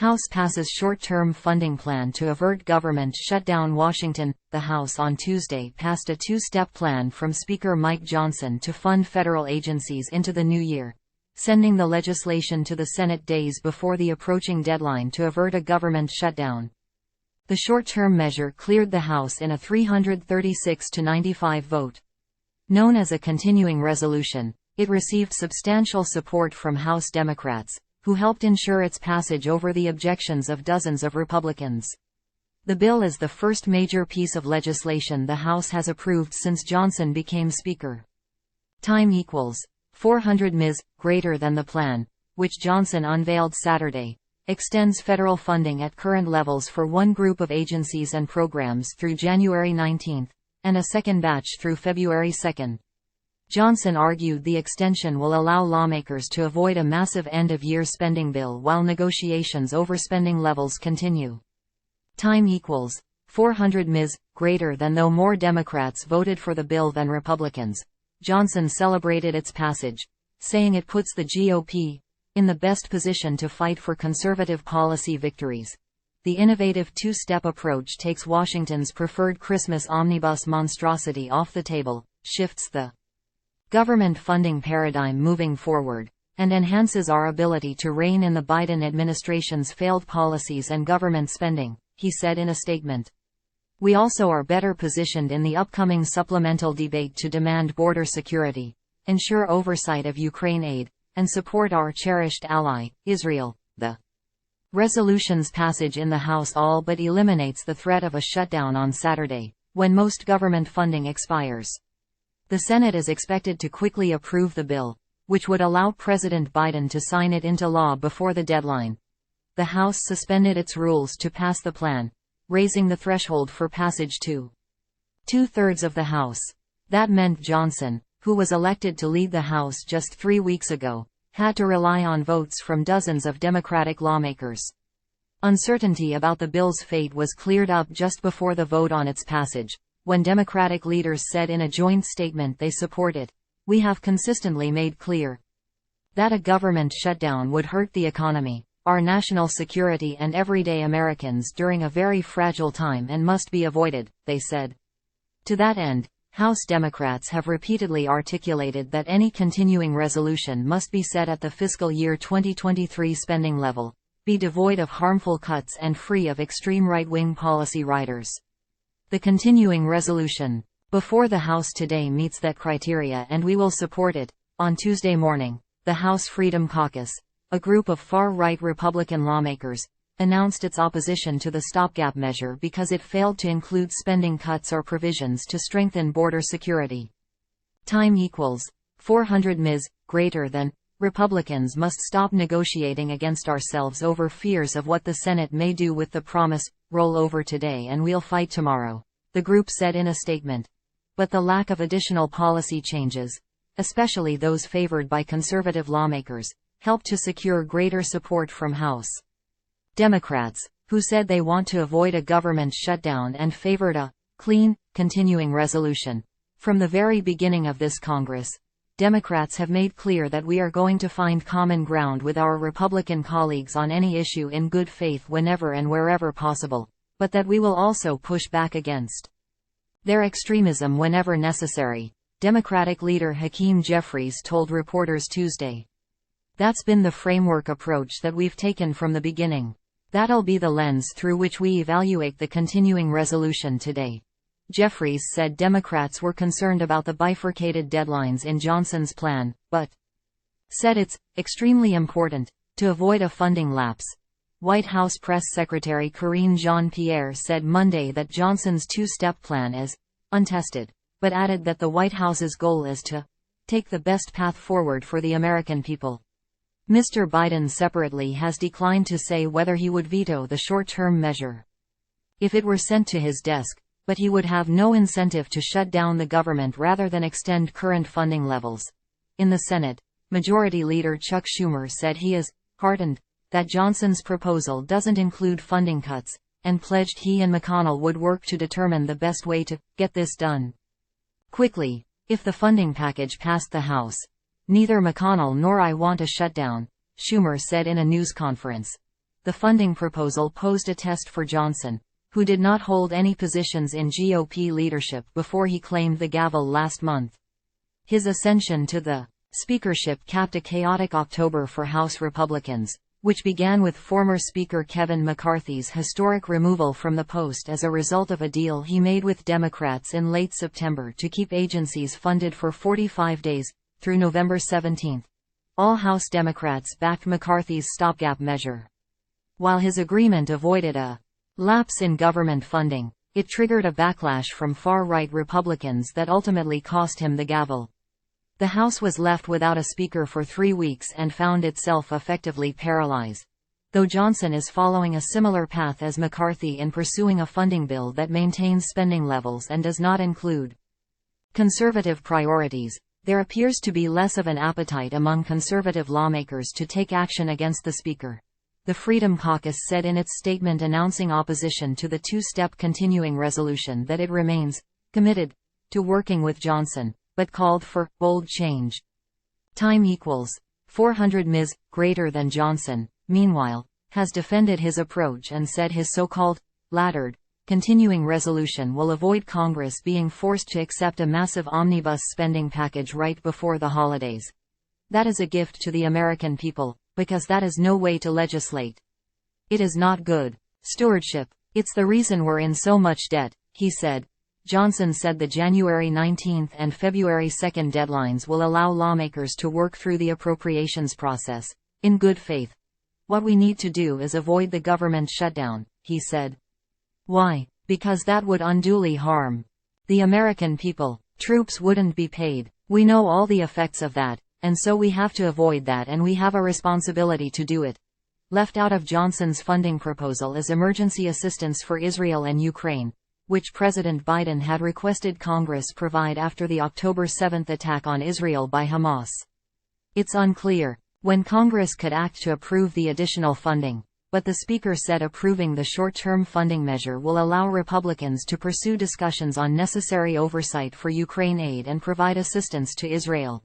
House passes short-term funding plan to avert government shutdown. Washington. The House on Tuesday passed a two-step plan from Speaker Mike Johnson to fund federal agencies into the new year, sending the legislation to the Senate days before the approaching deadline to avert a government shutdown. The short-term measure cleared the House in a 336-95 vote. Known as a continuing resolution, it received substantial support from House Democrats, who helped ensure its passage over the objections of dozens of Republicans. The bill is the first major piece of legislation the House has approved since Johnson became Speaker. Time equals 400 ms, greater than the plan, which Johnson unveiled Saturday, extends federal funding at current levels for one group of agencies and programs through January 19, and a second batch through February 2. Johnson argued the extension will allow lawmakers to avoid a massive end-of-year spending bill while negotiations over spending levels continue. Time equals 400 ms, greater than. Though more Democrats voted for the bill than Republicans, Johnson celebrated its passage, saying it puts the GOP in the best position to fight for conservative policy victories. The innovative two-step approach takes Washington's preferred Christmas omnibus monstrosity off the table, shifts the government funding paradigm moving forward, and enhances our ability to rein in the Biden administration's failed policies and government spending, he said in a statement. We also are better positioned in the upcoming supplemental debate to demand border security, ensure oversight of Ukraine aid, and support our cherished ally, Israel. The resolution's passage in the House all but eliminates the threat of a shutdown on Saturday, when most government funding expires. The Senate is expected to quickly approve the bill, which would allow President Biden to sign it into law before the deadline. The House suspended its rules to pass the plan, raising the threshold for passage to two-thirds of the House. That meant Johnson, who was elected to lead the House just 3 weeks ago, had to rely on votes from dozens of Democratic lawmakers. Uncertainty about the bill's fate was cleared up just before the vote on its passage, when Democratic leaders said in a joint statement they support it. We have consistently made clear that a government shutdown would hurt the economy, our national security and everyday Americans during a very fragile time and must be avoided, they said. To that end, House Democrats have repeatedly articulated that any continuing resolution must be set at the fiscal year 2023 spending level, be devoid of harmful cuts and free of extreme right-wing policy riders. The continuing resolution before the House today meets that criteria and we will support it. On Tuesday morning, the House Freedom Caucus, a group of far-right Republican lawmakers, announced its opposition to the stopgap measure because it failed to include spending cuts or provisions to strengthen border security. Time equals 400 ms, greater than. Republicans must stop negotiating against ourselves over fears of what the Senate may do with the promise, roll over today and we'll fight tomorrow, the group said in a statement. But the lack of additional policy changes, especially those favored by conservative lawmakers, helped to secure greater support from House Democrats, who said they want to avoid a government shutdown and favored a clean, continuing resolution. From the very beginning of this Congress, Democrats have made clear that we are going to find common ground with our Republican colleagues on any issue in good faith whenever and wherever possible, but that we will also push back against their extremism whenever necessary, Democratic leader Hakeem Jeffries told reporters Tuesday. That's been the framework approach that we've taken from the beginning. That'll be the lens through which we evaluate the continuing resolution today. Jeffries said Democrats were concerned about the bifurcated deadlines in Johnson's plan, but said it's extremely important to avoid a funding lapse. White House Press Secretary Karine Jean-Pierre said Monday that Johnson's two-step plan is untested, but added that the White House's goal is to take the best path forward for the American people. Mr. Biden separately has declined to say whether he would veto the short-term measure if it were sent to his desk, but he would have no incentive to shut down the government rather than extend current funding levels. In the Senate, Majority Leader Chuck Schumer said he is heartened that Johnson's proposal doesn't include funding cuts, and pledged he and McConnell would work to determine the best way to get this done quickly. If the funding package passed the House, neither McConnell nor I want a shutdown, Schumer said in a news conference. The funding proposal posed a test for Johnson, who did not hold any positions in GOP leadership before he claimed the gavel last month. His ascension to the speakership capped a chaotic October for House Republicans, which began with former Speaker Kevin McCarthy's historic removal from the post as a result of a deal he made with Democrats in late September to keep agencies funded for 45 days, through November 17. All House Democrats backed McCarthy's stopgap measure. While his agreement avoided a lapse in government funding, it triggered a backlash from far-right Republicans that ultimately cost him the gavel. The House was left without a speaker for 3 weeks and found itself effectively paralyzed. Though Johnson is following a similar path as McCarthy in pursuing a funding bill that maintains spending levels and does not include conservative priorities, there appears to be less of an appetite among conservative lawmakers to take action against the speaker. The Freedom Caucus said in its statement announcing opposition to the two-step continuing resolution that it remains committed to working with Johnson, but called for bold change. Time equals 400 Ms. greater than Johnson, meanwhile, has defended his approach and said his so-called laddered continuing resolution will avoid Congress being forced to accept a massive omnibus spending package right before the holidays. That is a gift to the American people, because that is no way to legislate. It is not good stewardship. It's the reason we're in so much debt, he said. Johnson said the January 19 and February 2 deadlines will allow lawmakers to work through the appropriations process, in good faith. What we need to do is avoid the government shutdown, he said. Why? Because that would unduly harm the American people. Troops wouldn't be paid. We know all the effects of that, and so we have to avoid that, and we have a responsibility to do it. Left out of Johnson's funding proposal is emergency assistance for Israel and Ukraine, which President Biden had requested Congress provide after the October 7 attack on Israel by Hamas. It's unclear when Congress could act to approve the additional funding, but the Speaker said approving the short-term funding measure will allow Republicans to pursue discussions on necessary oversight for Ukraine aid and provide assistance to Israel.